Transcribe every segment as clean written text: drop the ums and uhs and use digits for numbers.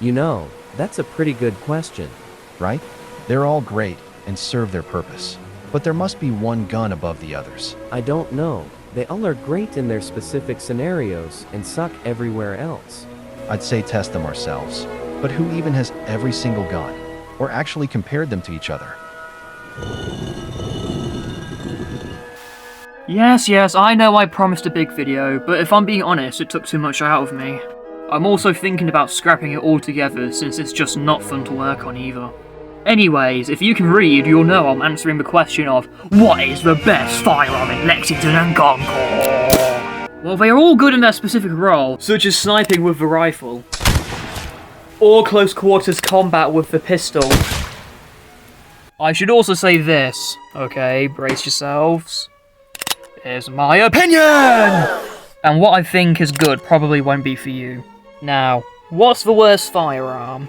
You know, that's a pretty good question. Right? They're all great and serve their purpose. But there must be one gun above the others. I don't know. They all are great in their specific scenarios and suck everywhere else. I'd say test them ourselves. But who even has every single gun? Or actually compared them to each other? Yes, I know I promised a big video, but if I'm being honest, it took too much out of me. I'm also thinking about scrapping it altogether, since it's just not fun to work on either. Anyways, if you can read, you'll know I'm answering the question of, what is the best firearm in Lexington and Concord? Well, they are all good in their specific role, such as sniping with the rifle, or close quarters combat with the pistol. I should also say this, okay, brace yourselves. Here's my opinion! And what I think is good probably won't be for you. Now, what's the worst firearm?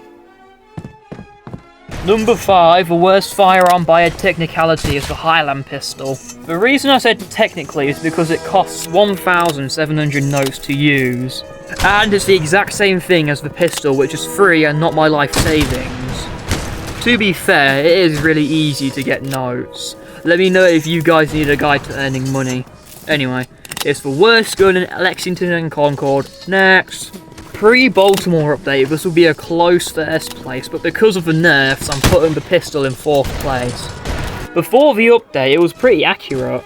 Number 5, the worst firearm by a technicality is the Highland pistol. The reason I said technically is because it costs 1,700 notes to use. And it's the exact same thing as the pistol, which is free and not my life savings. To be fair, it is really easy to get notes. Let me know if you guys need a guide to earning money. Anyway, it's the worst gun in Lexington and Concord. Next. Pre-Baltimore update, this will be a close first place, but because of the nerfs, I'm putting the pistol in 4th place. Before the update, it was pretty accurate.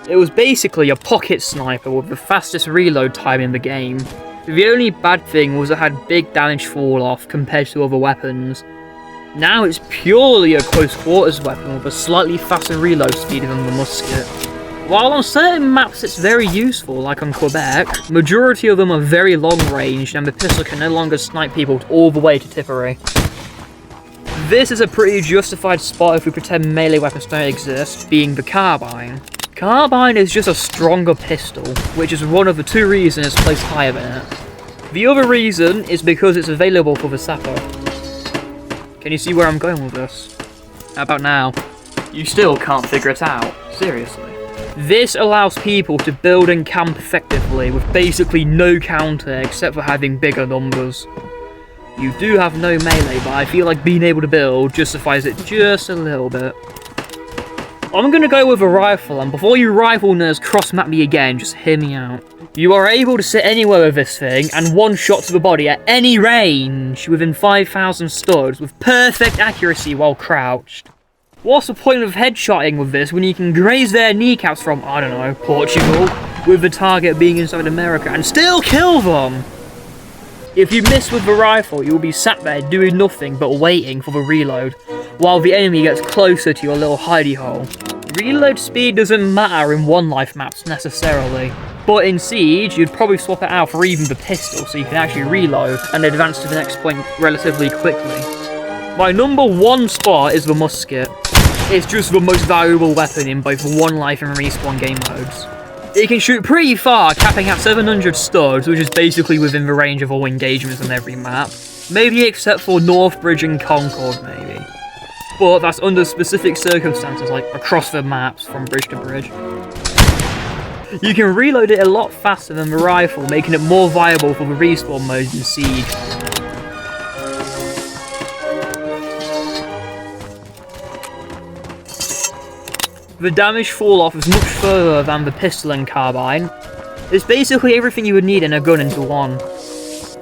It was basically a pocket sniper with the fastest reload time in the game. The only bad thing was it had big damage fall off compared to other weapons. Now it's purely a close quarters weapon with a slightly faster reload speed than the musket. While on certain maps it's very useful, like on Quebec, majority of them are very long range and the pistol can no longer snipe people all the way to Tipperary. This is a pretty justified spot if we pretend melee weapons don't exist, being the Carbine. Carbine is just a stronger pistol, which is one of the 2 reasons it's placed higher than it. The other reason is because it's available for the sapper. Can you see where I'm going with this? How about now? You still can't figure it out, seriously. This allows people to build and camp effectively with basically no counter except for having bigger numbers. You do have no melee, but I feel like being able to build justifies it just a little bit. I'm gonna go with a rifle, and before you rifle nerds cross-map me again, just hear me out. You are able to sit anywhere with this thing, and one shot to the body at any range within 5,000 studs with perfect accuracy while crouched. What's the point of headshotting with this when you can graze their kneecaps from, I don't know, Portugal, with the target being inside America, and still kill them? If you miss with the rifle, you will be sat there doing nothing but waiting for the reload, while the enemy gets closer to your little hidey hole. Reload speed doesn't matter in one-life maps necessarily, but in Siege, you'd probably swap it out for even the pistol so you can actually reload and advance to the next point relatively quickly. My number 1 spot is the musket. It's just the most valuable weapon in both one life and respawn game modes. It can shoot pretty far, capping at 700 studs, which is basically within the range of all engagements on every map. Maybe except for Northbridge and Concord, maybe. But that's under specific circumstances, like across the maps from bridge to bridge. You can reload it a lot faster than the rifle, making it more viable for the respawn modes in Siege. The damage fall-off is much further than the pistol and carbine. It's basically everything you would need in a gun into one.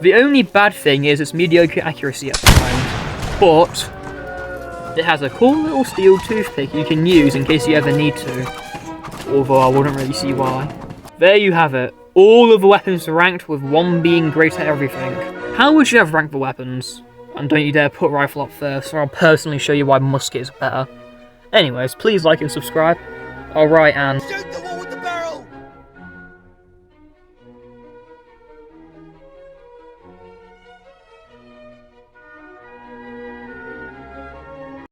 The only bad thing is its mediocre accuracy at times, but it has a cool little steel toothpick you can use in case you ever need to, although I wouldn't really see why. There you have it, all of the weapons ranked with 1 being great at everything. How would you have ranked the weapons? And don't you dare put rifle up first, or I'll personally show you why musket is better. Anyways, please like and subscribe. Alright, and